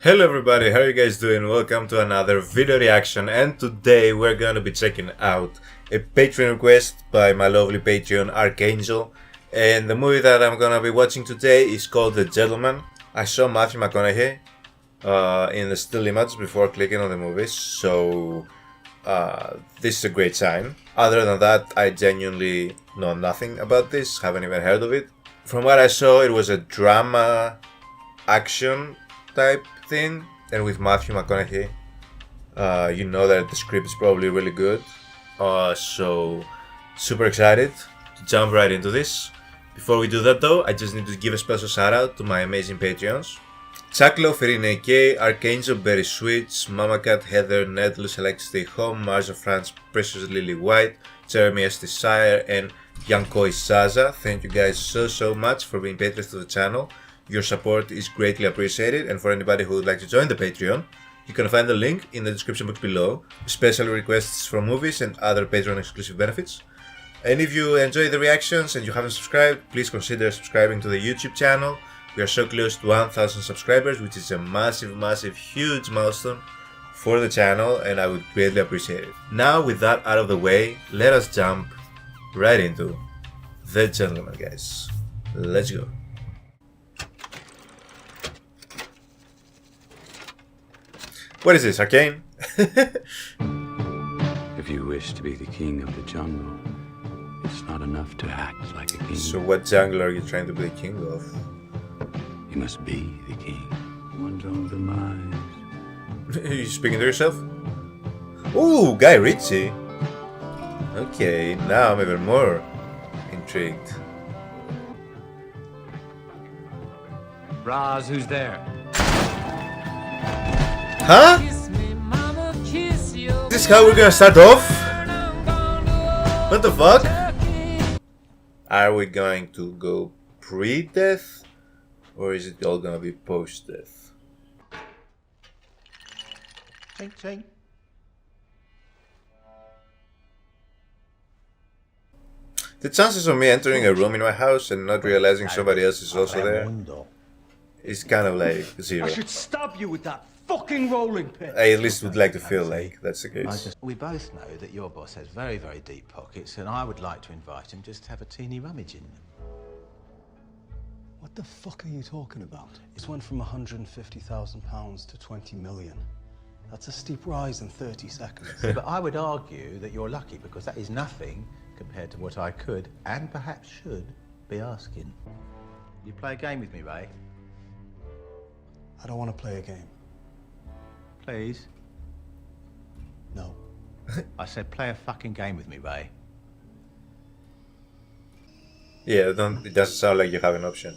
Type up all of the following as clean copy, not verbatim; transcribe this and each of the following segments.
Hello everybody, how are you guys doing? Welcome to another video reaction, and today we're gonna be checking out a Patreon request by my lovely Patreon Archangel, and the movie that I'm gonna be watching today is called The Gentleman. I saw Matthew McConaughey in the still image before clicking on the movie, so this is a great sign. Other than that, I genuinely know nothing about this, haven't even heard of it. From what I saw, it was a drama action type thing, and with Matthew McConaughey, you know that the script is probably really good. So super excited to jump right into this. Before we do that though, I just need to give a special shout out to my amazing Patreons: Chaklo, Ferine K, Archangel, Berry Switch, Mama Cat, Heather, Nedlus, I Like to Stay Home, Marza France, Precious Lily White, Jeremy S. Desire, and Yankoi Saza. Thank you guys so much for being patrons to the channel. Your support is greatly appreciated, and for anybody who would like to join the Patreon, you can find the link in the description box below. Special requests from movies and other Patreon exclusive benefits. And if you enjoy the reactions and you haven't subscribed, please consider subscribing to the YouTube channel. We are so close to 1000 subscribers, which is a massive, huge milestone for the channel, and I would greatly appreciate it. Now, with that out of the way, let us jump right into The Gentleman, guys. Let's go. What is this, Arcane? If you wish to be the king of the jungle, it's not enough to act like a king. So what jungle are you trying to be the king of? You must be the king. One's own demise. Are you speaking to yourself? Ooh, Guy Ritchie. Okay, now I'm even more intrigued. Roz, who's there? Huh? Is this how we're gonna start off? What the fuck? Are we going to go pre-death? Or is it all gonna be post-death? Ching, ching. The chances of me entering a room in my house and not realizing somebody else is also there is kind of like zero. I should stab you with that fucking rolling pin. I at least would like to feel like that's the case. We both know that your boss has very deep pockets, and I would like to invite him just to have a teeny rummage in them. What the fuck are you talking about? It's went from £150,000 to 20 million. That's a steep rise in 30 seconds. But I would argue that you're lucky, because that is nothing compared to what I could, and perhaps should, be asking. You play a game with me, Ray? I don't want to play a game. Please? No. I said play a fucking game with me, Ray. Yeah, it doesn't sound like you have an option.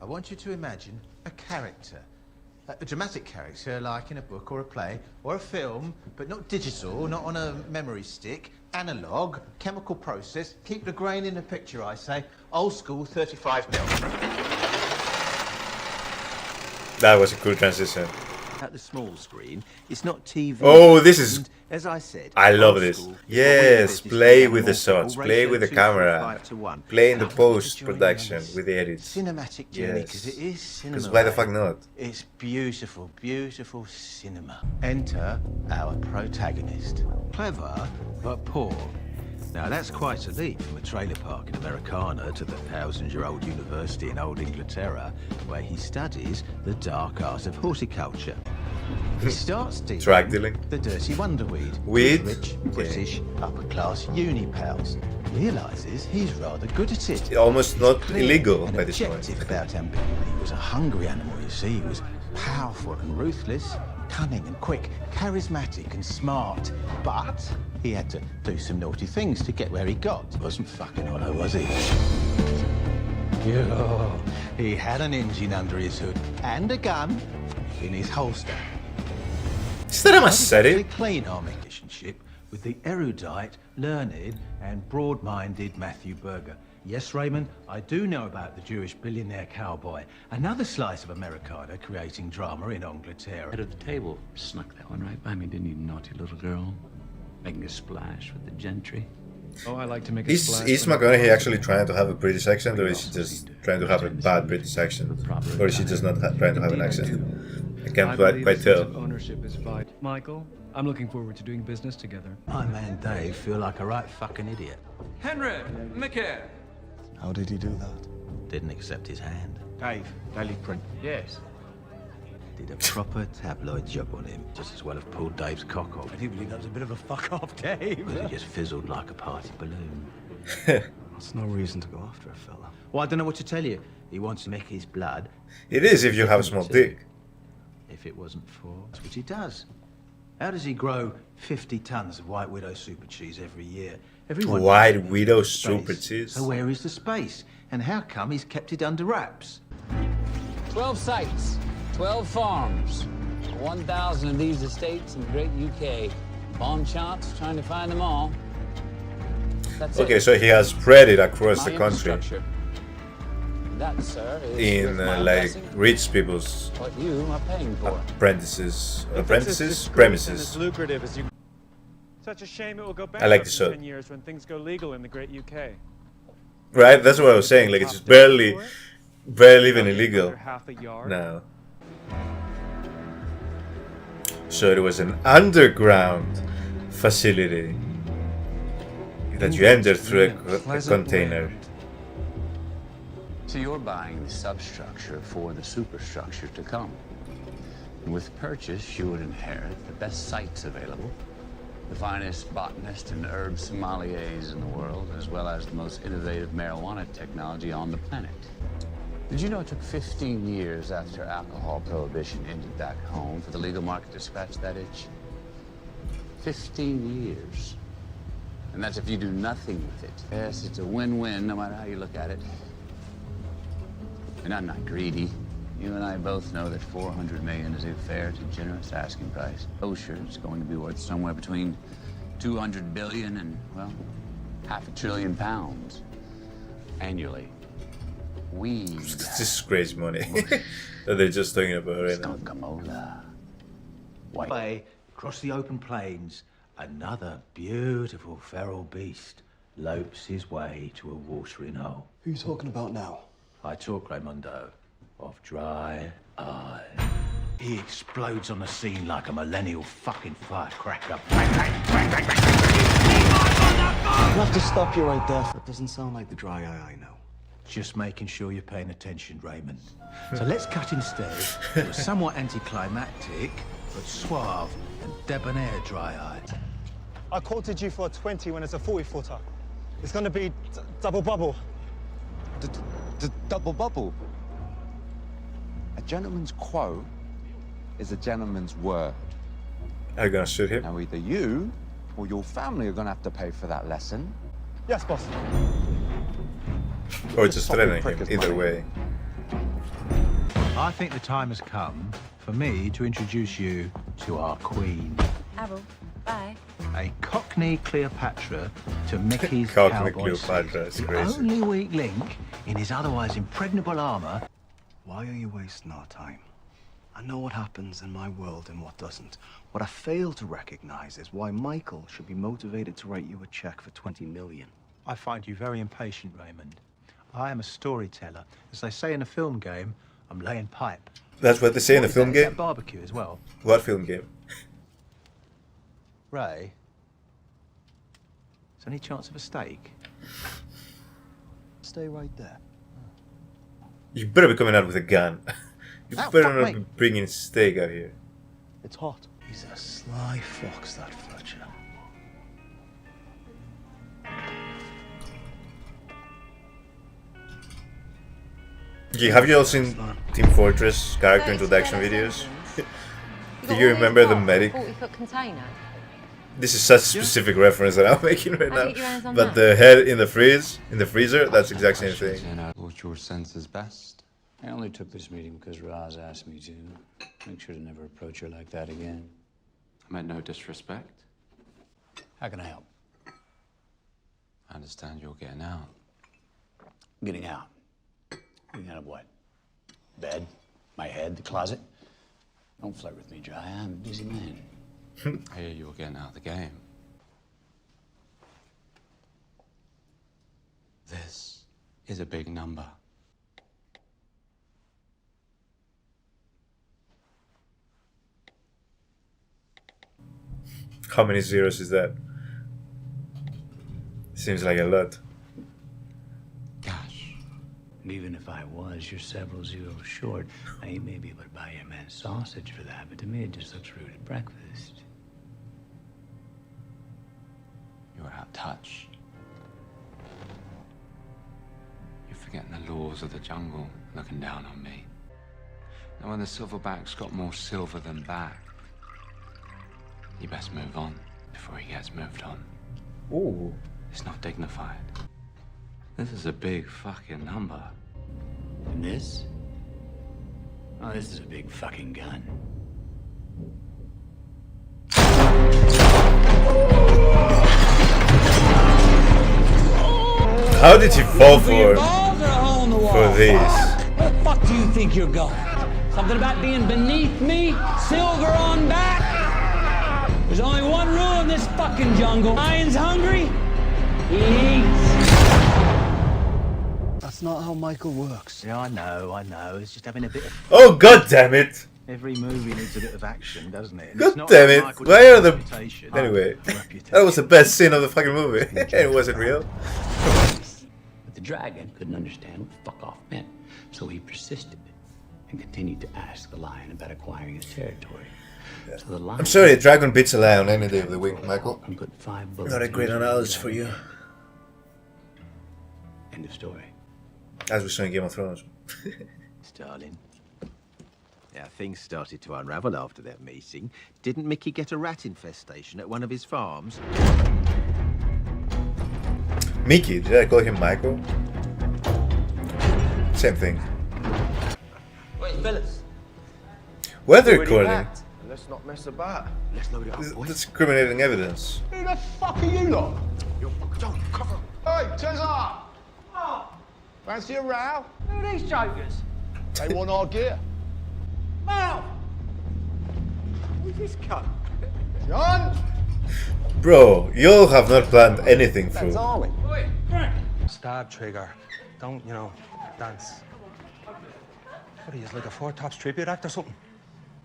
I want you to imagine a character. A dramatic character, like in a book or a play or a film, but not digital, not on a memory stick, analog, chemical process. Keep the grain in the picture, I say. Old school, 35mm. That was a cool transition. At the small screen, it's not TV. Oh, this is... As I said, I love old this. school, Yes, business play and with the more shots, ratio play with the 2.5 camera, to 1. play in the And I want you to post-production join me on with the edits. this cinematic journey, because Yes. it is cinema. Because why the Ray. fuck not? It's beautiful cinema. Enter our protagonist. Clever, but poor. Now that's quite a leap from a trailer park in Americana to the 1000-year-old university in old Inglaterra, where he studies the dark art of horticulture. He starts dealing Drug dealing? the dirty wonderweed. Weed? with rich, Okay. British, upper-class uni pals. Realizes he's rather good at it. Almost not Clear illegal and by this point. objective about ambition. He was a hungry animal, you see. He was powerful and ruthless, cunning and quick, charismatic and smart. But he had to do some naughty things to get where he got. He wasn't fucking hollow, was he? Yeah. He had an engine under his hood and a gun in his holster. Is that a A machete? clean our relationship with the erudite, learned, and broad-minded Matthew Berger. Yes, Raymond, I do know about the Jewish billionaire cowboy. Another slice of Americana creating drama in Angleterre. Head of the table. Snuck that one right by me, didn't you, naughty little girl? Making a splash with the gentry. Oh, I like to make a Is splash. McConaughey actually trying to have a British accent, or is she just trying to have a bad British accent? Or is she just not trying to have an accent? I can't believe quite a sense tell. of ownership is vital. Michael, I'm looking forward to doing business together. My man Dave feel like a right fucking idiot. Henry, Mickey. How did he do that? Didn't accept his hand. Dave, Daily Print. Yes. Did a proper tabloid job on him, just as well have pulled Dave's cock off. I do believe that was a bit of a fuck off, Dave. But it just fizzled like a party balloon. That's no reason to go after a fella. Well, I don't know what to tell you. He wants Mickey's blood. It is if you have a small dick. If it wasn't for... Which he does. How does he grow 50 tons of White Widow super cheese every year? Everyone White knows Widow there's space. super cheese? So where is the space? And how come he's kept it under wraps? 12 sites, 12 farms, 1,000 of these estates in the great UK. Bon chance trying to find them all. That's Okay, it. so he has spread it across My the country infrastructure. That, sir, is in with my like blessing, rich people's what you are paying for. apprentices, As premises. lucrative as you. Such a shame it will go I like bankrupt the in show. 10 years when things go legal in the great UK. Right, that's what I was saying. Like it's barely even illegal Under half a yard. now. So it was an underground facility that you entered through a container. So you're buying the substructure for the superstructure to come. And with purchase, you would inherit the best sites available, the finest botanists and herb sommeliers in the world, as well as the most innovative marijuana technology on the planet. Did you know it took 15 years after alcohol prohibition ended back home for the legal market to scratch that itch? 15 years. And that's if you do nothing with it. Yes, it's a win-win no matter how you look at it. And I'm not greedy. You and I both know that 400 million is a fair to generous asking price. Oh, sure, it's going to be worth somewhere between 200 billion and, well, £500 billion annually. Weed. This is crazy money that they're just talking about right now. Skunkamola. White. Way across the open plains, another beautiful feral beast lopes his way to a watering hole. Who are you talking about now? I talk, Raymundo, of Dry Eye. He explodes on the scene like a millennial fucking firecracker. Bang, bang, bang, bang, bang. I'll have to stop you right there. That doesn't sound like the dry eye I know. Just making sure you're paying attention, Raymond. So let's cut instead to a somewhat anticlimactic, but suave and debonair Dry Eye. I quoted you for a 20 when it's a 40-footer. It's gonna be double bubble. Double bubble. A gentleman's quote is a gentleman's word. Are you gonna shoot him? Now either you or your family are gonna have to pay for that lesson. Yes, boss. Or just threatening him? Either way. I think the time has come for me to introduce you to our queen. Arrow, bye. A Cockney Cleopatra to Mickey's Cockney cowboy Cleopatra, suit. that's The crazy. only weak link in his otherwise impregnable armor. Why are you wasting our time? I know what happens in my world and what doesn't. What I fail to recognize is why Michael should be motivated to write you a check for 20 million. I find you very impatient, Raymond. I am a storyteller. As they say in a film game, I'm laying pipe. That's what they say in the What is film that? Is that game? barbecue as well. What film game? Ray, is there any chance of a steak? Stay right there. You better be coming out with a gun. You Ow, better fuck not me. be bringing steak out here. It's hot. He's a sly fox, that Fletcher. Have you all seen Team Fortress character introduction videos? Do you remember the medic? 40-foot container. This is such a specific reference that I'm making right How'd you get your hands now. on But that? the head in the freezer, that's the exact same thing. And what your sense is best. I only took this meeting because Roz asked me to. Make sure to never approach her like that again. I meant no disrespect. How can I help? I understand you're getting out. Getting out. Getting out of what? Bed? My head? The closet? Don't flirt with me, Dry. I'm a busy man. I hear you're getting out of the game. This is a big number. How many zeros is that? Seems like a lot. Gosh. And even if I was, you're several zeros short. Now, you may be able to buy your man sausage for that, but to me it just looks rude at breakfast. You're out of touch. You're forgetting the laws of the jungle, looking down on me. Now, when the silverback's got more silver than back, you best move on before he gets moved on. Ooh. It's not dignified. This is a big fucking number. And this? Oh, this is a big fucking gun. How did he fall for this? Where the fuck do you think you're going? Something about being beneath me? Silver on back? There's only one rule in this fucking jungle. Lion's hungry, he eats. That's not how Michael works. Yeah, I know. It's just having a bit of... Oh, god damn it! Every movie needs a bit of action, doesn't it? And God it's not damn like it! Michael Why just are the... reputation. Anyway, Reputation. that was the best scene of the fucking movie. It wasn't real. But the dragon couldn't understand what fuck off meant, so he persisted and continued to ask the lion about acquiring his territory. So the lion... I'm sorry, a dragon beats a lion any day of the week, Michael. And put 5 bullets Not a great in his analogy dragon. for you. End of story. As we saw in Game of Thrones. Darling. Now, things started to unravel after that meeting. Didn't Mickey get a rat infestation at one of his farms? Mickey, did I call him Michael? Same thing. Wait, fellas. Weather recording. Let's not mess about. Let's load it up, boys. That's incriminating evidence. Who the fuck are you lot? Don't cover. Hey, Tezza! Fancy a row? Who are these jokers? They want our gear. Mal! Who's this cunt? John! Bro, you have not planned anything through. Are we? Stab trigger. Don't, you know, dance. What are you, like a Four Tops tribute act or something?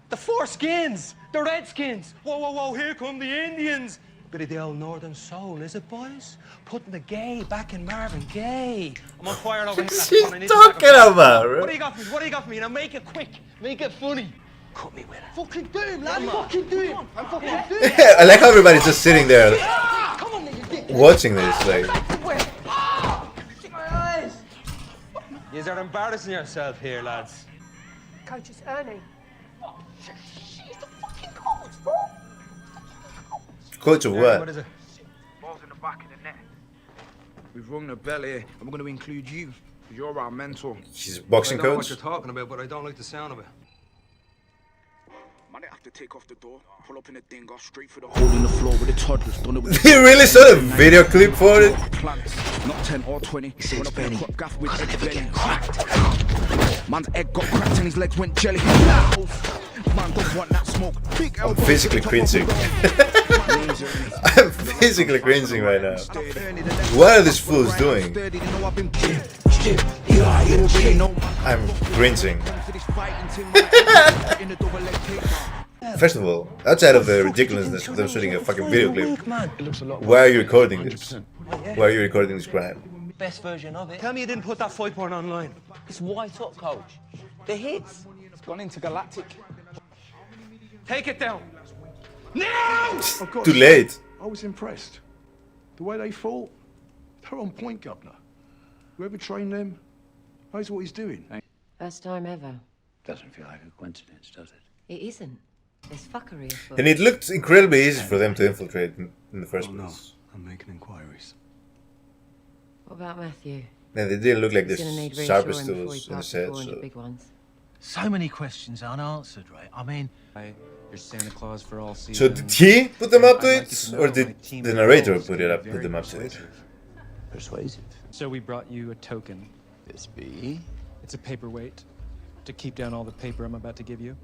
The Four Skins! The Redskins! Whoa, whoa, whoa, here come the Indians! Bit of the old Northern soul, is it, boys? Putting the gay back in Marvin Gaye. I'm on fire over here. What's he talking about, bro? What do you got for me? What do you got for me? Now make it quick. Make it funny. Cut me with it. Fucking do him, lad. Fucking do him. I'm fucking do him. I like how everybody's just sitting there Come on, you dick. watching this. Like, You are embarrassing yourself here, lads. Coach, it's Ernie. She's the fucking coach, bro. coach of What what? is it? Ball's in the back of the net. We've rung the bell here, and we're going to include you. You're our mentor. She's a boxing I know what coach. you're talking about, but I don't like the sound of it. Man, they have to take off the door, pull up in a thing, go straight for the hole in the floor with the toddlers. Done it with He really saw a video clip for it. plants, not 10 or 20. Run up in a crop gaff with egg belly. Man's egg got cracked and his legs went jelly. Man don't want that smoke. Big I'm physically cringing. I'm physically cringing right now. What are these fools doing? I'm cringing. First of all, outside of the ridiculousness of them shooting a fucking video clip, why are you recording this? Why are you recording this crime? Best version of it. Tell me you didn't put that fight porn online. It's white up, coach. The hits. It's gone intergalactic. Take it down. Too late. I was impressed. The way they fought, they're on point, Governor. Whoever trained them knows what he's doing. First time ever. Doesn't feel like a coincidence, does it? It isn't. There's fuckery afoot. And it looked incredibly easy for them to infiltrate in the first No, place. I'm making inquiries. What about Matthew? And they didn't look like He's gonna need the sharpest reassuring before he tools in the parts set. the So. big ones. So many questions unanswered, right? I mean... You're Santa Claus for all seasons. So did he put them up to I'd like it, you to or know did my team the of narrator trolls put can it be up, put very them up to it? persuasive. Persuasive. So we brought you a token. This be? It's a paperweight to keep down all the paper I'm about to give you.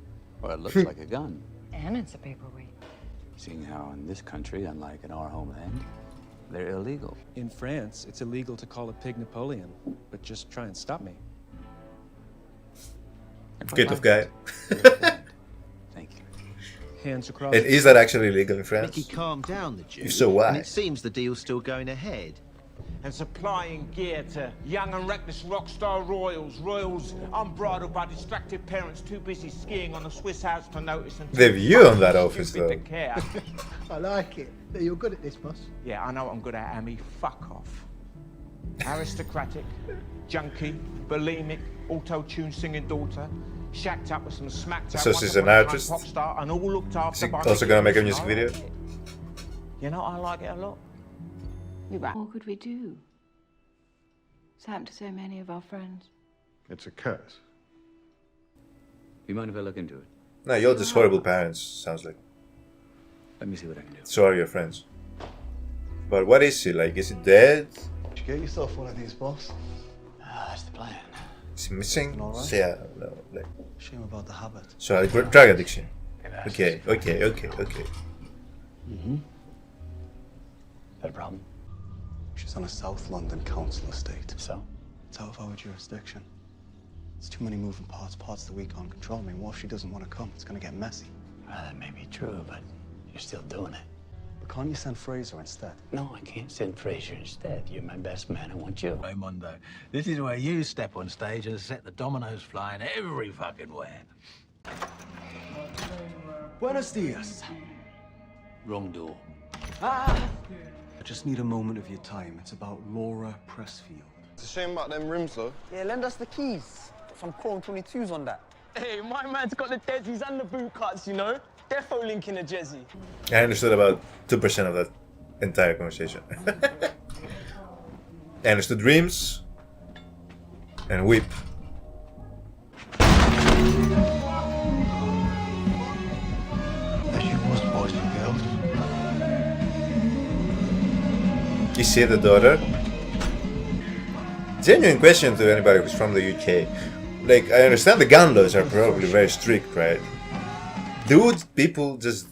Well, it looks like a gun. And it's a paperweight. Seeing how in this country, unlike in our homeland, they're illegal. In France, it's illegal to call a pig Napoleon, but just try and stop me. Good of guy. Thank you. hands across. And is that actually illegal in France? Mickey, calm down, the Jew. If so, why? And it seems the deal's still going ahead. And supplying gear to young and reckless rock star royals unbridled by distracted parents too busy skiing on the Swiss Alps to notice. And The view on that office, though. I like it. You're good at this, boss. Yeah, I know what I'm good at, Amy. Fuck off. Aristocratic, junkie, bulimic, auto-tune singing daughter, shacked up with some smacked out So she's an artist? pop star, and all looked after Is by she also gonna make a music video? You know, I like it a lot. What could we do? It's happened to so many of our friends. It's a curse. You mind if I look into it? No, you're just horrible parents, sounds like. Let me see what I can do. So are your friends. But what is she like? Is he dead? Did you get yourself one of these, boss? That's the plan. Is he missing? All right. Yeah, no, like. Shame about the habit. So drug addiction. Okay. Mm-hmm. Got a problem? She's on a South London council estate. So? It's out of our jurisdiction. There's too many moving parts that we can't control. I mean, what if she doesn't want to come? It's gonna get messy. That may be true, but you're still doing it. But can't you send Fraser instead? No, I can't send Fraser instead. You're my best man. I want you. Raymondo, this is where you step on stage and set the dominoes flying every fucking where. Buenos dias. Wrong door. I just need a moment of your time. It's about Laura Pressfield. It's a shame about them rims, though. Yeah, lend us the keys. Some Chrome 22s on that. Hey, my man's got the Desies and the boot cuts, you know? Defo linking a Jezzy. I understood about 2% of that entire conversation. I understood dreams and whip. There she was, boys and girls. You see the daughter? Genuine question to anybody who's from the UK. Like, I understand the gun laws are probably very strict, right? Do people just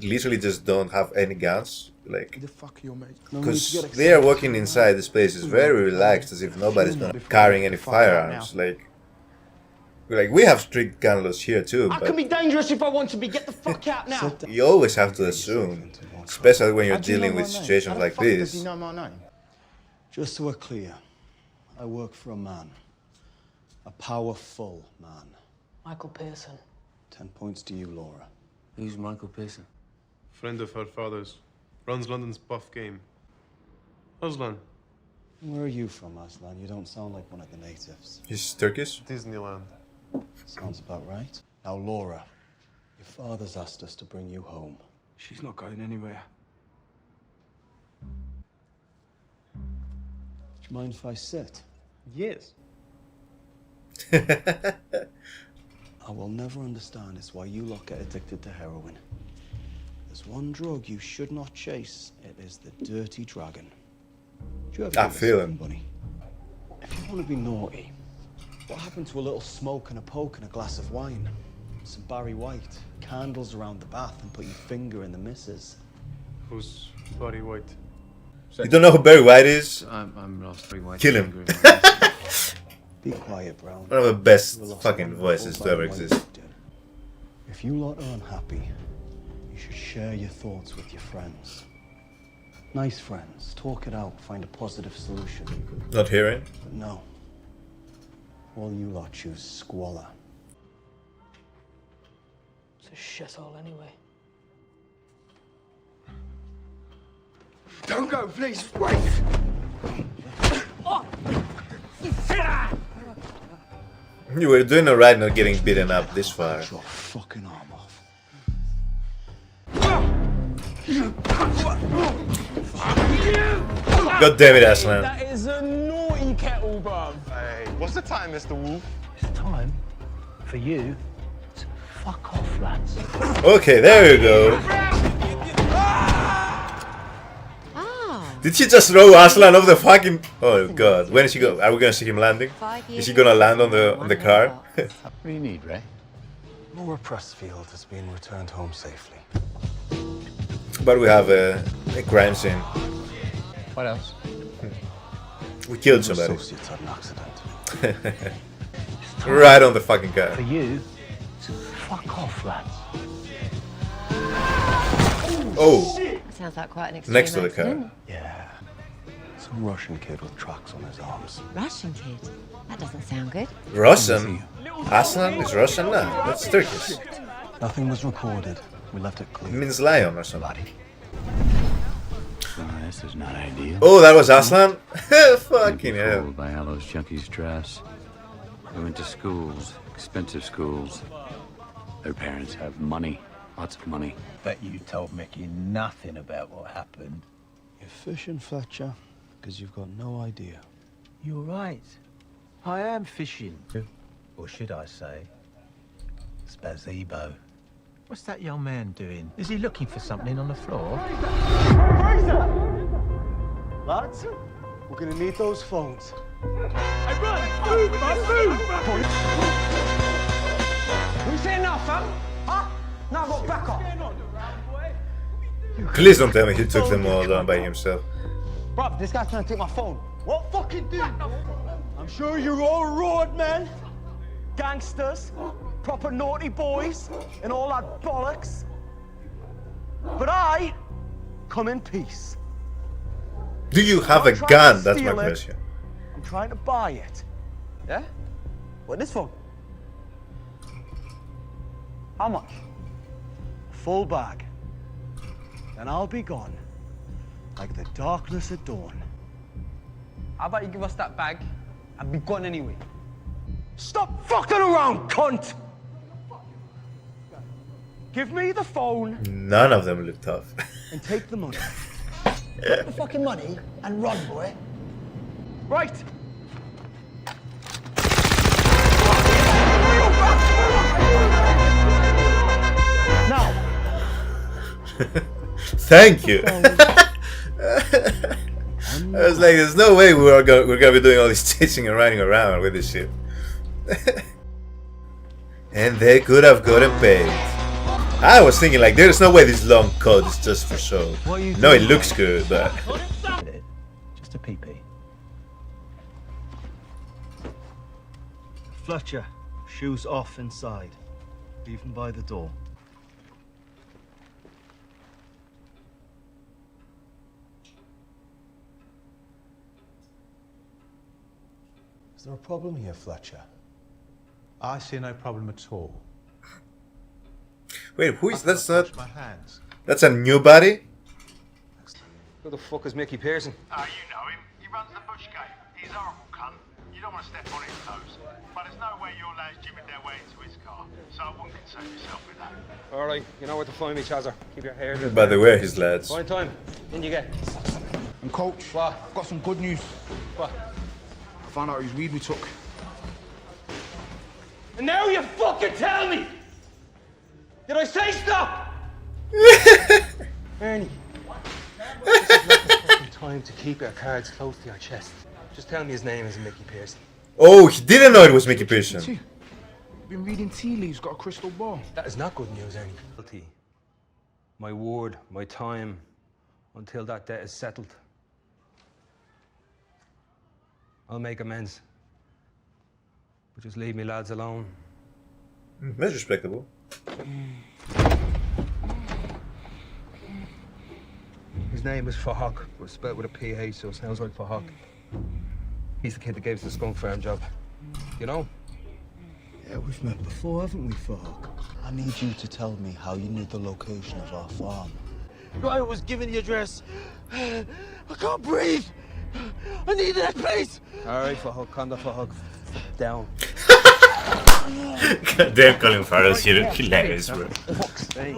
literally just don't have any guns? Like, The fuck your mate? because they are walking inside this place is very relaxed, as if nobody's gonna carrying any firearms. Like we have strict gun laws here too, I but can be dangerous if I want to be. Get the fuck out now. you always have to assume, especially when you're dealing with situations like Does he this. know my name? Just so we're clear, I work for a man. A powerful man. Michael Pearson. 10 points to you, Laura. Who's Michael Pearson? Friend of her father's. Runs London's buff game. Aslan. Where are you from, Aslan? You don't sound like one of the natives. He's Turkish? Disneyland. Sounds about right. Now, Laura, your father's asked us to bring you home. She's not going anywhere. Do you mind if I sit? Yes. I will never understand is why you lot get addicted to heroin. There's one drug you should not chase. It is the dirty dragon. Do you ever I give it feel something, it. Bunny? If you want to be naughty, what happened to a little smoke and a poke and a glass of wine? Some Barry White, candles around the bath, and put your finger in the missus. Who's Barry White? You don't know who Barry White is? I'm lost. Barry White. Kill him. Be quiet, Brown. One of the best You lost fucking one voices to Barry ever White exist. did. If you lot are unhappy, you should share your thoughts with your friends. Nice friends. Talk it out. Find a positive solution. Not hearing? But no. All you lot choose squalor. It's a shithole anyway. Don't go, please. Wait. You were doing alright not getting beaten up this far. Your fucking arm off. God damn it, Aslan. That is a naughty kettle, bruv. Hey, what's the time, Mr. Wolf? It's time for you to fuck off, lads. Okay, there you go. Did she just throw Aslan off the fucking... Oh god, when is he go? Are we gonna see him landing? Is he gonna land on the car? What do you need, Ray? Laura Pressfield has been returned home safely. But we have a crime scene. What else? We killed somebody. Associates had an accident. Right on the fucking car. For you to fuck off, lads. Oh, That sounds like quite an extreme next to the car. accident. Yeah. Some Russian kid with tracks on his arms. Russian kid? That doesn't sound good. Russian? Aslan is Russian now. That's Turkish. Nothing was recorded. We left it It clear. means lion or something. This is not ideal. Oh, that was Aslan? Fucking hell. Controlled by how those junkies dress. They went to schools, expensive schools. Their parents have money, lots of money. Bet you told Mickey nothing about what happened. You're fishing, Fletcher, because you've got no idea. You're right. I am fishing. Or should I say, spazebo. What's that young man doing? Is he looking for something on the floor? Lads, we're gonna need those phones. Hey, run! Move, man, move! Who's saying now, fam? Huh? Now I've got backup. Please don't tell me he took them all down by himself. Bruv, this guy's trying to take my phone. What fucking do? I'm sure you're all road men, gangsters, proper naughty boys, and all that bollocks. But I come in peace. Do you have a I'm trying gun? to That's my steal it. question. I'm trying to buy it. Yeah? What, this phone? How much? Full bag. Then I'll be gone, like the darkness at dawn. How about you give us that bag and be gone anyway? Stop fucking around, cunt! Give me the phone None of them look tough. and take the money. Take the fucking money and run, boy. Right! Now! Thank you. I was like, there's no way we're gonna be doing all this chasing and running around with this shit. And they could have gotten paid. I was thinking like, there's no way this long code is just for show. No, it looks good, but Just a pee-pee. Fletcher, shoes off inside. Leave them by the door. Is there a problem here, Fletcher? I see no problem at all. wait, who is that's not? My hands. That's a new body. Who the fuck is Mickey Pearson? You know him. He runs the bush game. He's a horrible cunt. You don't want to step on his toes. But there's no way your lads jimming their way into his car. So I wouldn't concern yourself with that. All right, you know where to find me, Chazzer. Keep your hair. By the way, his lads. Fine time. In you get. And coach, What? I've got some good news. What? I found out whose weed we took. And now you fucking tell me! Did I say stop? Ernie. This is not the fucking time to keep your cards close to your chest. Just tell me his name is Mickey Pearson. Oh, he didn't know it was Mickey Pearson. I've been reading tea leaves, got a crystal ball. That is not good news, Ernie. My word, my time, until that debt is settled. I'll make amends. But just leave me lads alone. That's respectable. His name is Fahak, but spelled with a PH, so it sounds like Fahak. He's the kid that gave us the skunk farm job. You know? Yeah, we've met before, haven't we, Fahak? I need you to tell me how you knew the location of our farm. I was given the address. I can't breathe. I need that place. All right, Fahak, calm the Fahak down. Goddamn, Colin Farrell's hilarious, bro. Fuck's sake.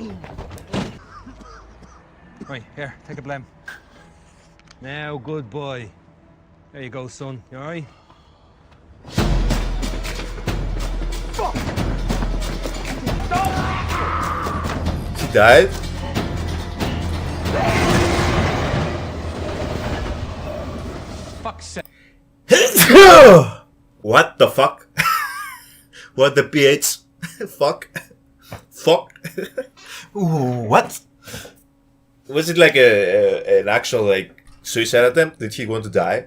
Right, here, take a blem. Now, good boy. There you go, son. You all right? He died? Fuck's sake. What the fuck? What the PH? Fuck? Fuck? What? Was it like an actual like suicide attempt? Did he want to die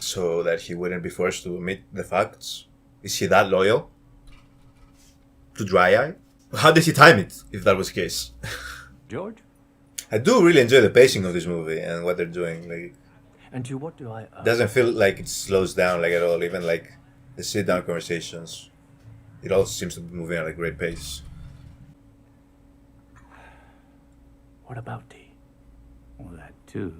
so that he wouldn't be forced to admit the facts? Is he that loyal to Dry Eye? How did he time it, if that was the case? George? I do really enjoy the pacing of this movie and what they're doing. Like, And to what do I owe? doesn't feel like it slows down like at all. Even like the sit-down conversations, it all seems to be moving at a great pace. What about tea? Well, that too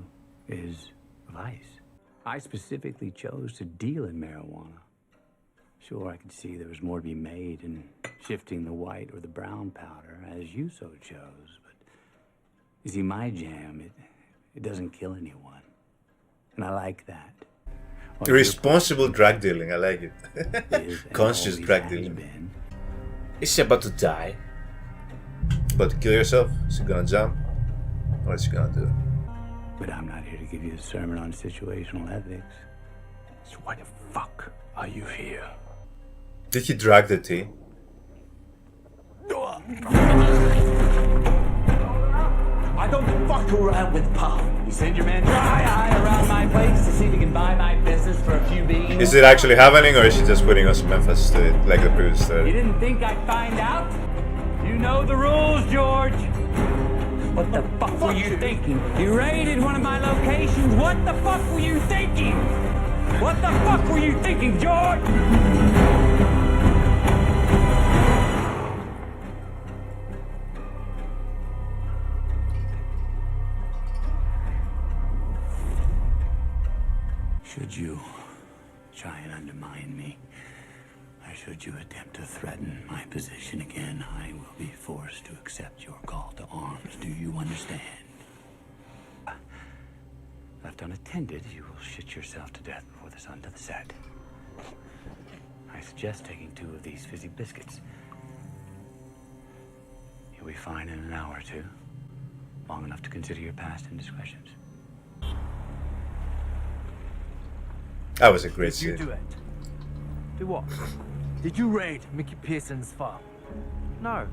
is vice. I specifically chose to deal in marijuana. Sure, I could see there was more to be made in shifting the white or the brown powder, as you so chose, but you see, my jam, it doesn't kill anyone. And I like that. Responsible drug dealing, I like it. Conscious drug dealing. Is she about to die? About to kill yourself? Is she gonna jump? What is she gonna do? But I'm not here to give you a sermon on situational ethics. So why the fuck are you here? Did he drag the tea? I don't fuck around with pop. You send your man dry-eye around my place to see if he can buy my business for a few beans. Is it actually happening, or is she just putting on some emphasis to it, like the previous You story? didn't think I'd find out? You know the rules, George. What the fuck were you thinking? You raided one of my locations. What the fuck were you thinking? What the fuck were you thinking, George? Should you try and undermine me, or should you attempt to threaten my position again, I will be forced to accept your call to arms. Do you understand? Left unattended, you will shit yourself to death before the sun doth set. I suggest taking 2 of these fizzy biscuits. You'll be fine in an hour or 2, long enough to consider your past indiscretions. That was a great Did you scene. do it? Do what? Did you raid Mickey Pearson's farm? No.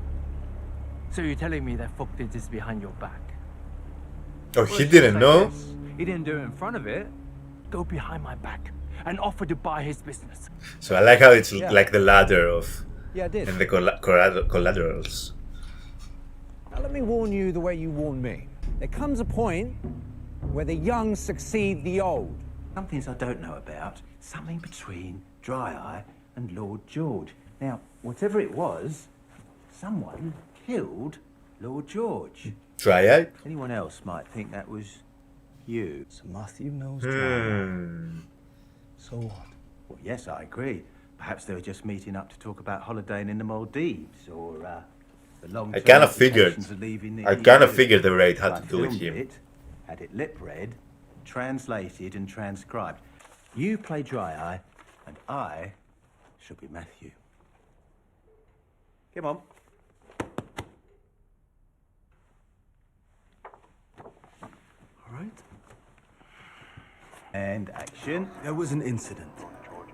So you're telling me that fuck did this behind your back? Oh, he didn't know? He didn't do it in front of it. Go behind my back and offer to buy his business. So I like how it's Yeah. like the ladder of Yeah, I did. and the collaterals. Now let me warn you the way you warn me. There comes a point where the young succeed the old. Some things I don't know about. Something between Dry Eye and Lord George. Now, whatever it was, someone killed Lord George. Dry Eye? Anyone else might think that was you. So Matthew knows Hmm. Dry Eye. So what? Well, yes, I agree. Perhaps they were just meeting up to talk about holidaying in the Maldives or the long. I kind of figured. I kind of figured the raid had to do with him. Had it lip read, translated, and transcribed. You play Dry Eye, and I shall be Matthew. Come on. All right. And action. There was an incident.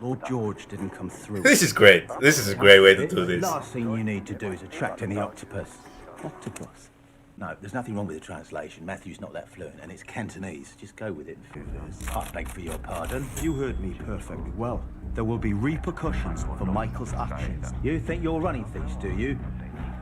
Lord George didn't come through. This is great. This is a great way to do The this. last thing you need to do is attract any octopus. Octopus? No, there's nothing wrong with the translation. Matthew's not that fluent, and it's Cantonese. Just go with it. I beg for your pardon. You heard me perfectly well. There will be repercussions for Michael's actions. You think you're running things, do you?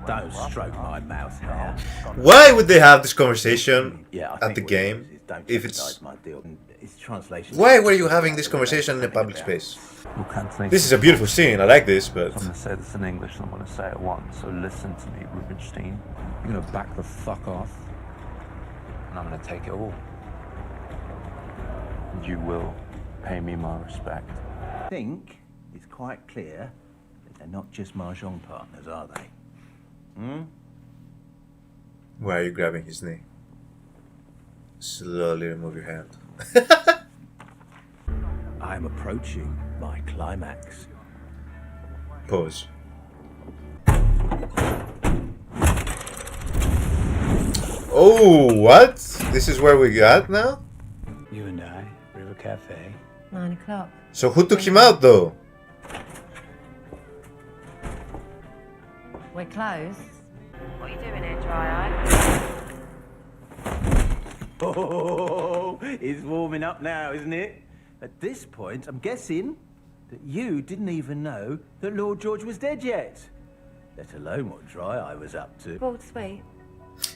Don't stroke my mouse hair. Why would they have this conversation Yeah, I at think the what it game is don't if jeopardize it's... my deal. It's translation. Why were you having this conversation in a public space? You can't think. This is a beautiful scene, I like this, but... I'm going to say this in English and I'm going to say it once, so listen to me, Rubenstein. You're going to back the fuck off, and I'm going to take it all. And you will pay me my respect. I think it's quite clear that they're not just mahjong partners, are they? Hmm? Why are you grabbing his knee? Slowly remove your hand. I'm approaching my climax. Pause. Oh, what? This is where we got now? You and I, River Cafe. 9 o'clock. So who took him out though? We're closed. What are you doing here, Dry Eye? Oh, it's warming up now, isn't it? At this point, I'm guessing that you didn't even know that Lord George was dead yet. Let alone what Dry Eye was up to. Bald sweet.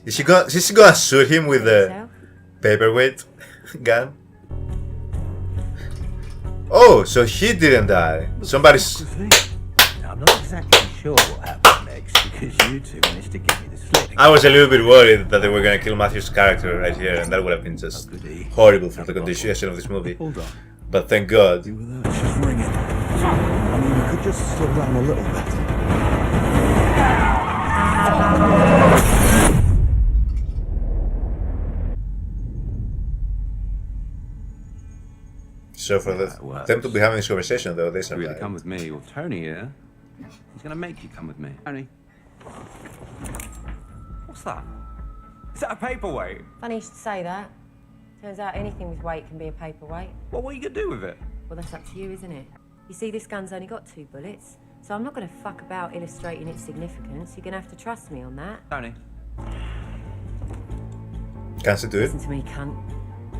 Is she gonna shoot him with the paperweight gun? Oh, so he didn't die. Somebody's. I'm not exactly sure what happened next because you two managed to give me the slip. I was a little bit worried that they were gonna kill Matthew's character right here, and that would have been just horrible for the continuation of this movie. But thank God. Just ring it. I mean, you could just slow down a little bit. So for them to be having this conversation, though, they You either come with me, or Tony here, he's gonna make you come with me. Tony. What's that? Is that a paperweight? Funny you should say that. Turns out anything with weight can be a paperweight. Well, what are you gonna do with it? Well, that's up to you, isn't it? You see, this gun's only got 2 bullets, so I'm not going to fuck about illustrating its significance. You're going to have to trust me on that. Tony. Can't she do it? Listen to me, cunt.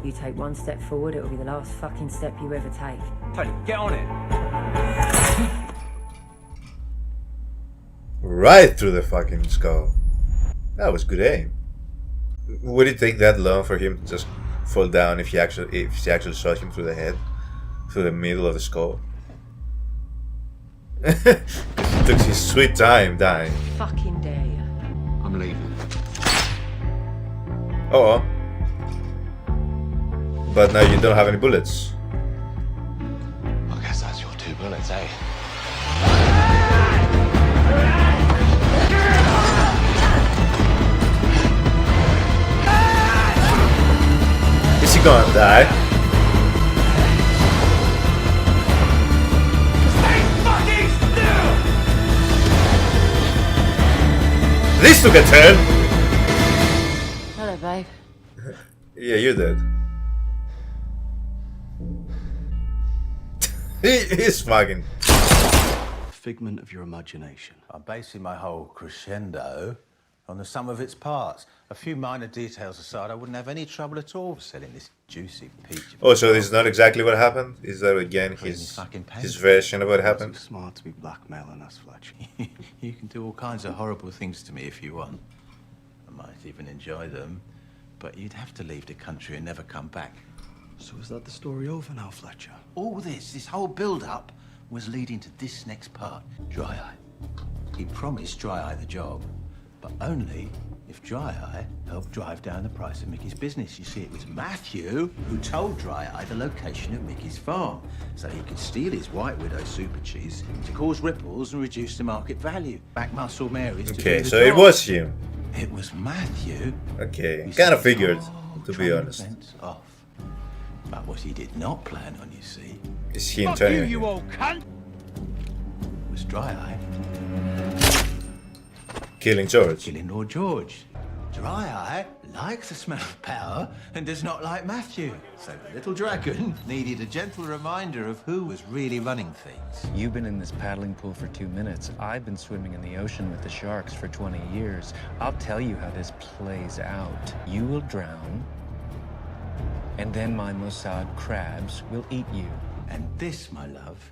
You take 1 step forward, it'll be the last fucking step you ever take. Tony, get on it. Right through the fucking skull. That was good aim. Would it take that long for him to just fall down if she actually shot him through the head? Through the middle of the skull? He took his sweet time dying. Fucking dare you. I'm leaving. Oh. But now you don't have any bullets. I guess that's your 2 bullets, eh? Is he gonna die? This took a turn! Hello, babe. Yeah, you're dead. He's fucking. Figment of your imagination. I'm basing my whole crescendo on the sum of its parts. A few minor details aside, I wouldn't have any trouble at all selling this juicy peach. Oh, so this is not exactly what happened? Is that again his version of what happened? Too smart to be blackmailing us, Fletcher. You can do all kinds of horrible things to me if you want. I might even enjoy them, but you'd have to leave the country and never come back. So is that the story over now, Fletcher? All this whole build-up was leading to this next part. Dry Eye. He promised Dry Eye the job, but only if Dry Eye helped drive down the price of Mickey's business. You see, it was Matthew who told Dry Eye the location of Mickey's farm, so he could steal his White Widow super cheese to cause ripples and reduce the market value. Back muscle Mary's to do Okay, the so it job. was him. It was Matthew. Okay, kind of figured, to be honest. Off. But what he did not plan on, you see, Is he in turning? you old cunt! Was Dry Eye Killing George. killing Lord George. Dry Eye likes the smell of power and does not like Matthew. So the little dragon needed a gentle reminder of who was really running things. You've been in this paddling pool for 2 minutes. I've been swimming in the ocean with the sharks for 20 years. I'll tell you how this plays out. You will drown, and then my Mossad crabs will eat you. And this, my love,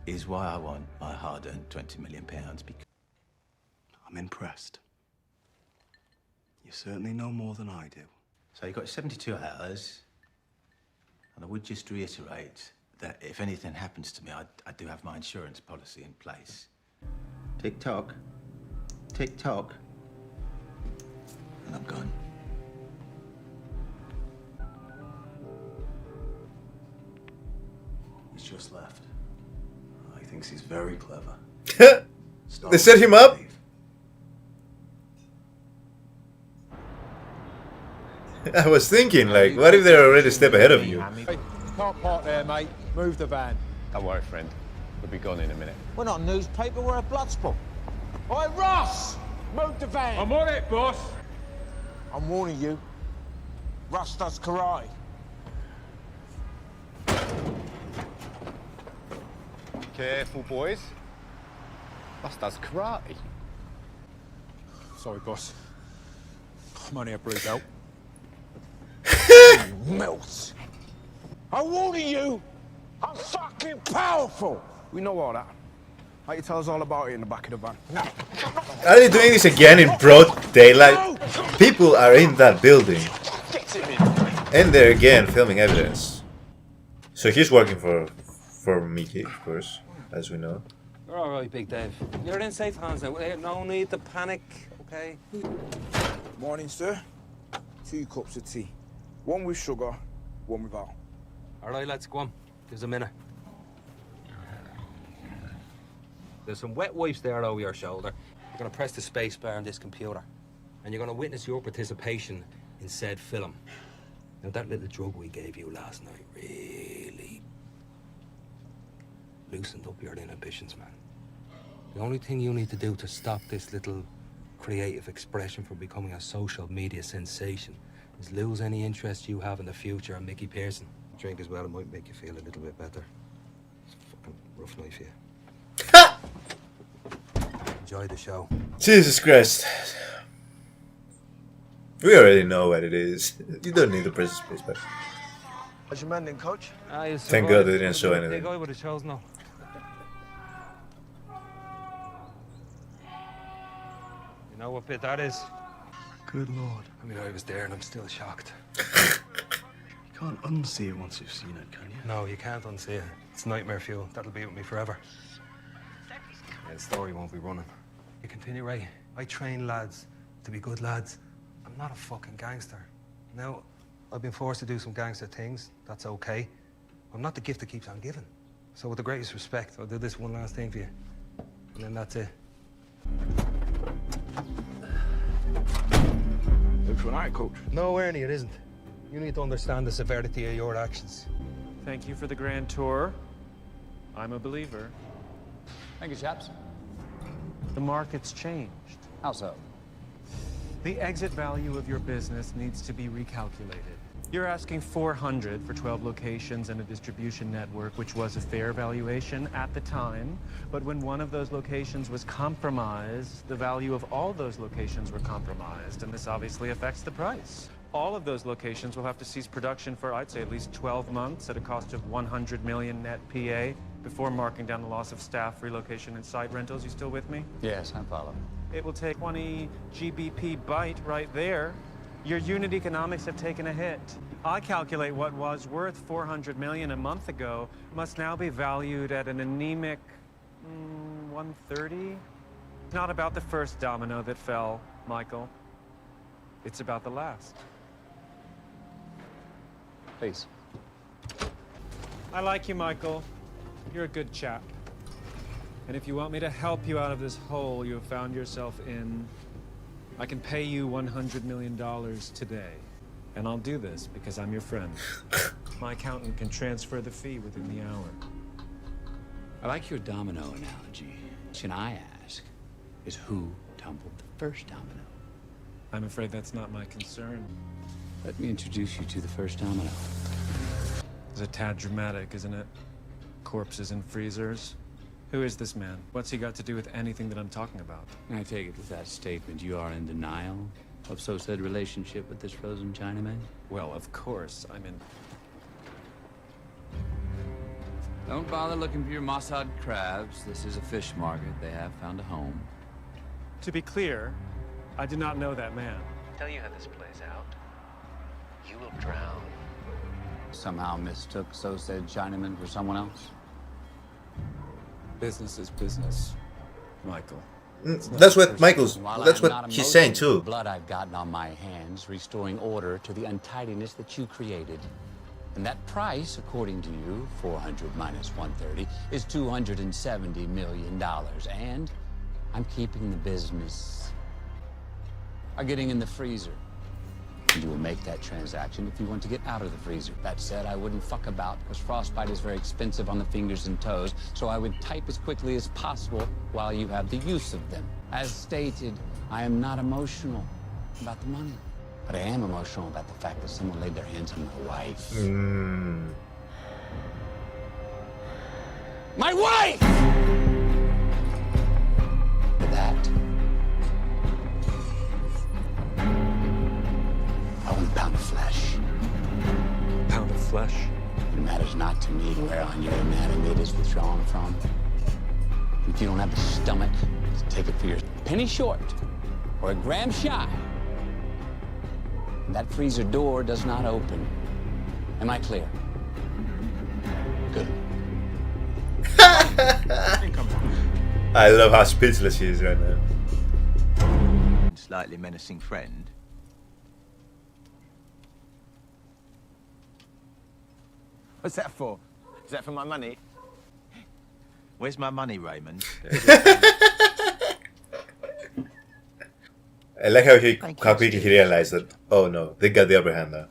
is why I want my hard-earned £20 million, because I'm impressed. You certainly know more than I do. So you've got 72 hours, and I would just reiterate that if anything happens to me, I do have my insurance policy in place. Tick-tock, tick-tock, and I'm gone. He's just left. He thinks he's very clever. They set him up? I was thinking, like, what if they're already a step ahead of you? Hey, you can't park there, mate. Move the van. Don't worry, friend. We'll be gone in a minute. We're not a newspaper, we're a blood spot. Oi, Ross! Move the van. I'm on it, boss. I'm warning you. Russ does karate. Careful, boys. Russ does karate. Sorry, boss. I'm only a blue belt. Melt. I'm warning you. I'm fucking powerful. We know all that. Why you tell us all about it in the back of the van? Are they doing this again in broad daylight? People are in that building. And they're again filming evidence. So he's working for Mickey, of course, as we know. You're all right, Big Dave. You're in safe hands now. No need to panic, okay? Morning, sir. 2 cups of tea. 1 with sugar, 1 without. All right, let's go on. There's a minute. There's some wet wipes there over your shoulder. You're going to press the space bar on this computer. And you're going to witness your participation in said film. Now, that little drug we gave you last night really loosened up your inhibitions, man. The only thing you need to do to stop this little creative expression from becoming a social media sensation is lose any interest you have in the future in Mickey Pearson. Drink as well, it might make you feel a little bit better. It's a fucking rough night for you. Enjoy the show. Jesus Christ. We already know what it is. You don't need to press the space bar. How's your man then, coach? Thank God they didn't show anything. The guy with the shows now. You know what bit that is? Good Lord. I mean, I was there and I'm still shocked. You can't unsee it once you've seen it, can you? No, you can't unsee it. It's nightmare fuel. That'll be with me forever. Yeah, the story won't be running. You continue, Ray. I train lads to be good lads. I'm not a fucking gangster. Now, I've been forced to do some gangster things. That's okay. I'm not the gift that keeps on giving. So with the greatest respect, I'll do this one last thing for you. And then that's it. Good for night, coach. No, Ernie, it isn't. You need to understand the severity of your actions. Thank you for the grand tour. I'm a believer. Thank you, chaps. The market's changed. How so? The exit value of your business needs to be recalculated. You're asking $400 for 12 locations and a distribution network, which was a fair valuation at the time. But when one of those locations was compromised, the value of all those locations were compromised, and this obviously affects the price. All of those locations will have to cease production for, I'd say, at least 12 months at a cost of $100 million net PA before marking down the loss of staff, relocation, and site rentals. You still with me? Yes, I follow. It will take 20 GBP bite right there. Your unit economics have taken a hit. I calculate what was worth $400 million a month ago must now be valued at an anemic 130. It's not about the first domino that fell, Michael. It's about the last. Please. I like you, Michael. You're a good chap. And if you want me to help you out of this hole you have found yourself in, I can pay you $100 million today. And I'll do this because I'm your friend. My accountant can transfer the fee within the hour. I like your domino analogy. The question I ask is who tumbled the first domino? I'm afraid that's not my concern. Let me introduce you to the first domino. It's a tad dramatic, isn't it? Corpses in freezers. Who is this man? What's he got to do with anything that I'm talking about? I take it with that statement you are in denial of so said relationship with this frozen Chinaman? Well, of course, I'm in... Don't bother looking for your Mossad crabs. This is a fish market. They have found a home. To be clear, I do not know that man. Tell you how this plays out. You will drown. Somehow mistook so said Chinaman for someone else? Business is business, Michael. That's what that's what he's saying too. The blood I've gotten on my hands, restoring order to the untidiness that you created. And that price, according to you, 400 minus 130, is $270 million. And I'm keeping the business. I'm getting in the freezer. And you will make that transaction if you want to get out of the freezer. That said, I wouldn't fuck about because frostbite is very expensive on the fingers and toes, so I would type as quickly as possible while you have the use of them. As stated, I am not emotional about the money, but I am emotional about the fact that someone laid their hands on my wife. My wife! For that, I want a pound of flesh. Pound of flesh? It matters not to me where on your anatomy it is withdrawn from. If you don't have the stomach to take it for your penny short or a gram shy, That freezer door does not open. Am I clear? Good. I love how speechless he is right now. Slightly menacing friend. What's that for? Is that for my money? Where's my money, Raymond? I like how quickly he realized that, oh no, they got the upper hand now.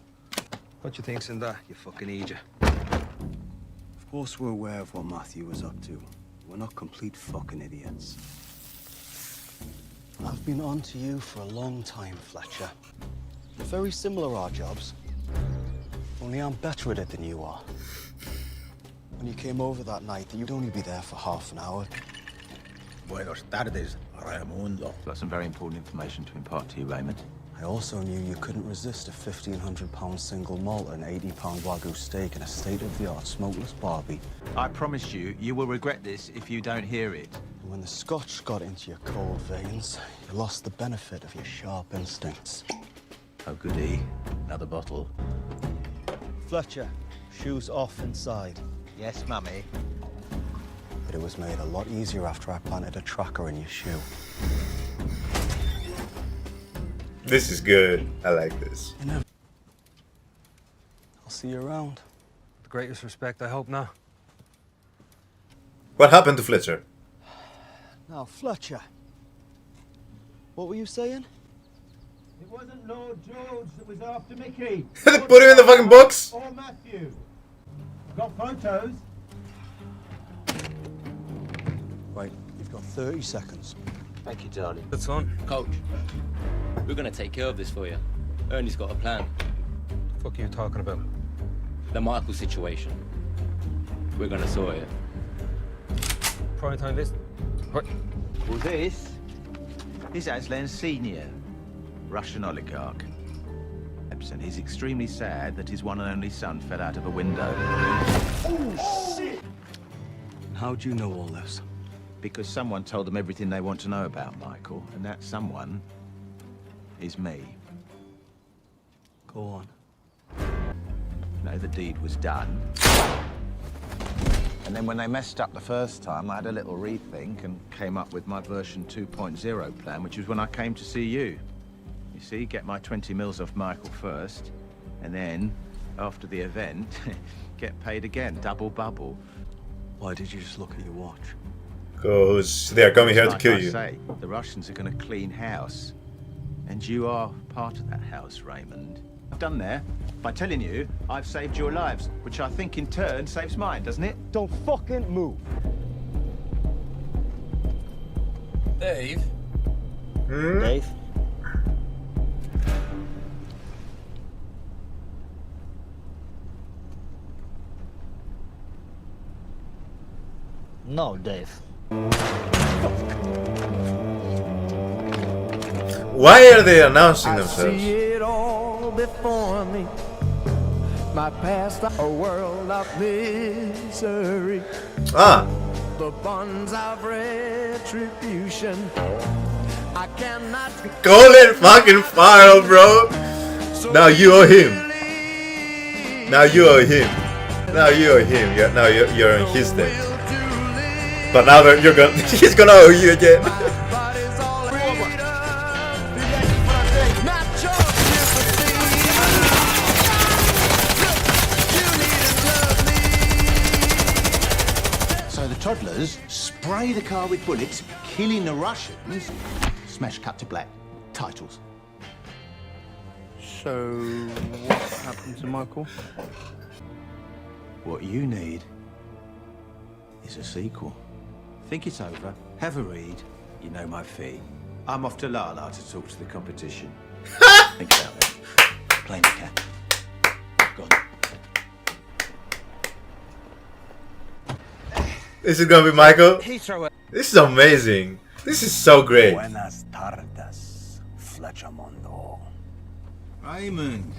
What you think's in that, you fucking idiot? Of course we're aware of what Matthew was up to. We're not complete fucking idiots. I've been on to you for a long time, Fletcher. Very similar our jobs. Only I'm better at it than you are. When you came over that night, you'd only be there for half an hour. Buenos tardes, Raimundo. Got some very important information to impart to you, Raymond. I also knew you couldn't resist a £1,500 single malt and £80 Wagyu steak and a state-of-the-art smokeless Barbie. I promise you, you will regret this if you don't hear it. When the scotch got into your cold veins, you lost the benefit of your sharp instincts. Oh, goody. Another bottle. Fletcher, shoes off inside. Yes, Mummy. But it was made a lot easier after I planted a tracker in your shoe. This is good. I like this. I'll see you around. With the greatest respect, I hope not. What happened to Fletcher? Now, Fletcher. What were you saying? It wasn't Lord George that was after Mickey. They put him in the fucking box? Or Matthew. Got photos? Right, you've got 30 seconds. Thank you, darling. That's on. Coach, we're gonna take care of this for you. Ernie's got a plan. What the fuck are you talking about? The Michael situation. We're gonna sort it. Prime time list. What? Well, this is Aslan Senior, Russian oligarch. And he's extremely sad that his one and only son fell out of a window. Oh, shit! How do you know all this? Because someone told them everything they want to know about Michael, and that someone is me. Go on. No, the deed was done. And then when they messed up the first time, I had a little rethink and came up with my version 2.0 plan, which was when I came to see you. You see, get my 20 mils off Michael first, and then, after the event, get paid again, double bubble. Why did you just look at your watch? Because they are coming here to kill you. Say, the Russians are going to clean house. And you are part of that house, Raymond. I've done there. By telling you, I've saved your lives, which I think in turn saves mine, doesn't it? Don't fucking move. Dave? Dave? No, Dave. Why are they announcing themselves? See it all before me. My past, a world of misery. Ah. The bonds of retribution. I cannot Colin fucking Farrell, bro. Now you owe him. Now you owe him. Now you owe him. You're on his debt. But now that you're gonna, he's gonna owe you again. So the toddlers spray the car with bullets, killing the Russians. Smash cut to black. Titles. So, what happened to Michael? What you need is a sequel. Think it's over. Have a read. You know my fee. I'm off to Lala to talk to the competition. Think about it. Play me, cat. Go on. This is gonna be Michael. This is amazing. This is so great. Buenas tardes, Fletchamondo. Raymond.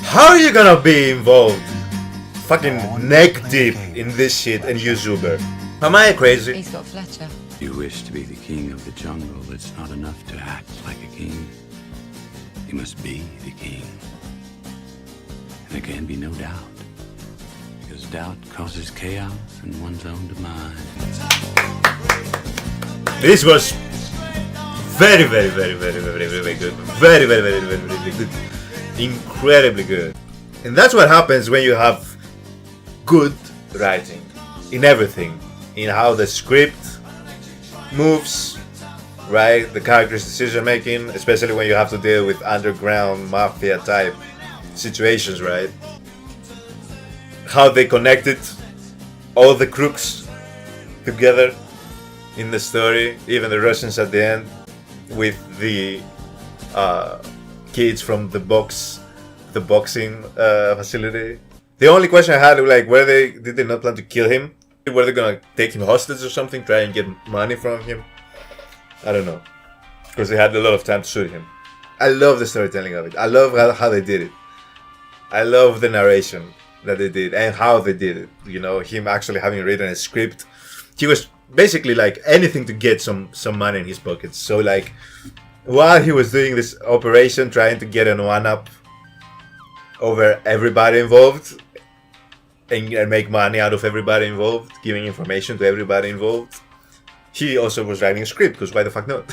How are you gonna be involved? Fucking neck deep in this shit and use Uber. Am I crazy? He's got Fletcher. You wish to be the king of the jungle. It's not enough to act like a king. You must be the king. And there can be no doubt. Because doubt causes chaos and one's own demise. This was very, very, very, very, very, very good. Very, very, very, very, very good. Incredibly good. And that's what happens when you have good writing in everything. In how the script moves, right? The character's decision making, especially when you have to deal with underground mafia type situations, right? How they connected all the crooks together in the story, even the Russians at the end with the kids from the boxing facility. The only question I had was like, did they not plan to kill him? Were they gonna take him hostage or something, try and get money from him? I don't know, because they had a lot of time to shoot him. I love the storytelling of it. I love how they did it. I love the narration that they did and how they did it. You know, him actually having written a script. He was basically like anything to get some money in his pockets. So like, while he was doing this operation, trying to get an one-up over everybody involved and make money out of everybody involved, giving information to everybody involved, he also was writing a script, because why the fuck not?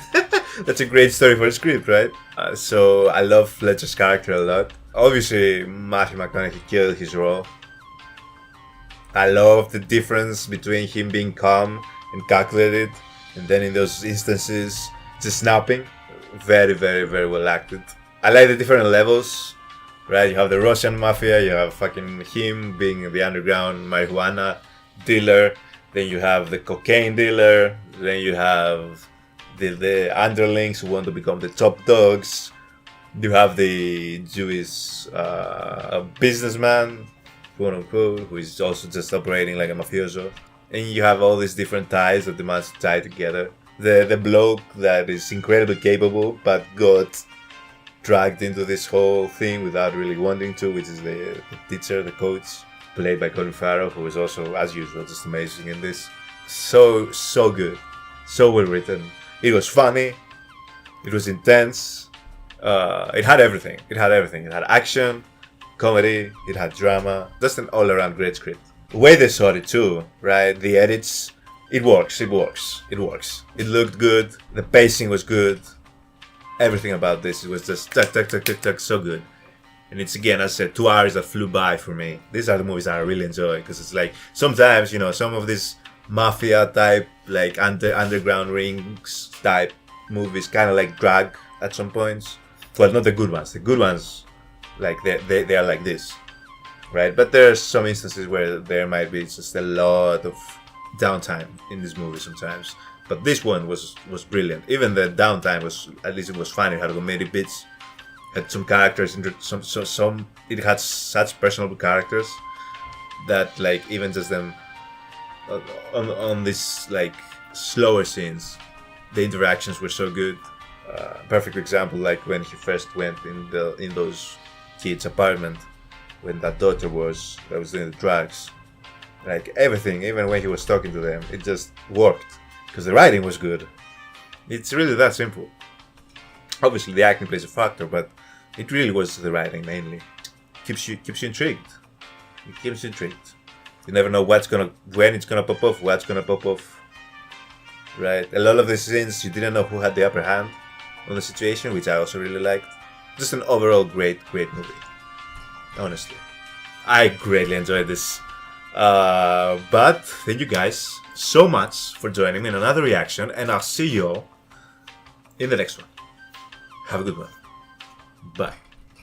That's a great story for a script, right? So I love Fletcher's character a lot. Obviously, Matthew McConaughey killed his role. I love the difference between him being calm and calculated, and then in those instances, just snapping. Very, very, very well acted. I like the different levels. Right, you have the Russian mafia, you have fucking him being the underground marijuana dealer, then you have the cocaine dealer, then you have the underlings who want to become the top dogs, you have the Jewish businessman, quote unquote, who is also just operating like a mafioso, and you have all these different ties that they must tie together. The bloke that is incredibly capable but got dragged into this whole thing without really wanting to, which is the teacher, the coach, played by Colin Farrell, who is also, as usual, just amazing in this. So good. So well written. It was funny. It was intense. It had everything. It had everything. It had action, comedy, it had drama. Just an all-around great script. The way they shot it too, right? The edits, it works. It looked good. The pacing was good. Everything about this, it was just tuck, so good. And it's, again, as I said, 2 hours that flew by for me. These are the movies that I really enjoy, because it's like, sometimes, you know, some of these mafia type, like underground rings type movies kind of like drag at some points. Well, not the good ones. The good ones, like, they are like this, right? But there's some instances where there might be just a lot of downtime in this movie sometimes. But this one was brilliant. Even the downtime was, at least it was fun. It had comedic bits, had some characters, some. It had such personable characters that, like, even just them on this like slower scenes, the interactions were so good. Perfect example, like when he first went in those kids' apartment, when that daughter was doing the drugs, like everything, even when he was talking to them, it just worked. Because the writing was good. It's really that simple. Obviously the acting plays a factor, but it really was the writing mainly. Keeps you intrigued. It keeps you intrigued. You never know when it's gonna pop off. Right? A lot of the scenes you didn't know who had the upper hand on the situation, which I also really liked. Just an overall great movie. Honestly. I greatly enjoyed this. But thank you guys so much for joining me in another reaction, and I'll see you all in the next one. Have a good one. Bye.